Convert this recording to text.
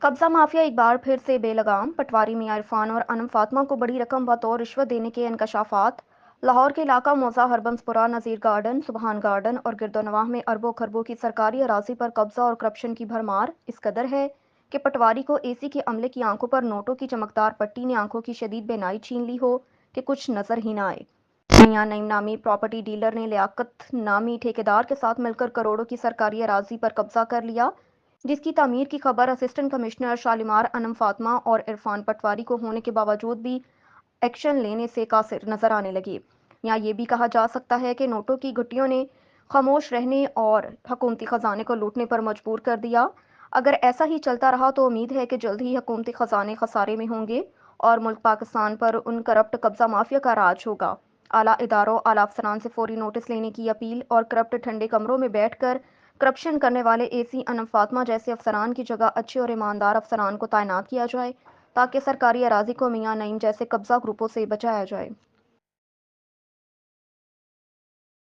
कब्जा माफिया एक बार फिर से बेलगाम। पटवारी मियां इरफान और अनम फातिमा को बड़ी रकम बतौर रिश्वत देने के इंकशाफात। लाहौर के इलाका मौजा हरबंसपुरा, नज़ीर गार्डन, सुबहान गार्डन और गिरदोनवाह में अरबों खरबों की सरकारी अराजी पर कब्जा और करप्शन की भरमार इस कदर है कि पटवारी को एसी के अमले की आंखों पर नोटों की चमकदार पट्टी ने आंखों की शदीद बेनाई छीन ली हो कि कुछ नजर ही ना आए। मियां नईम नामी प्रॉपर्टी डीलर ने लियाकत नामी ठेकेदार के साथ मिलकर करोड़ों की सरकारी अराजी पर कब्जा कर लिया, जिसकी तामीर की खबर असिस्टेंट कमिश्नर शालीमार अनम फातिमा और इरफान पटवारी को होने के बावजूद भी एक्शन लेने से कासिर नजर आने लगी। यहाँ ये भी कहा जा सकता है कि नोटों की घुट्टियों ने खामोश रहने और हुकूमती खजाने को लूटने पर मजबूर कर दिया। अगर ऐसा ही चलता रहा तो उम्मीद है कि जल्द ही हुकूमती खजाने खसारे में होंगे और मुल्क पाकिस्तान पर उन करप्ट कब्जा माफिया का राज होगा। आला इदारों, आला अफसरान से फौरी नोटिस लेने की अपील और करप्ट ठंडे कमरों में बैठकर करप्शन करने वाले एसी अनम फातिमा जैसे अफसरान की जगह अच्छे और ईमानदार अफसरान को तैनात किया जाए, ताकि सरकारी अराजी को मियां नईम जैसे कब्जा ग्रुपों से बचाया जाए।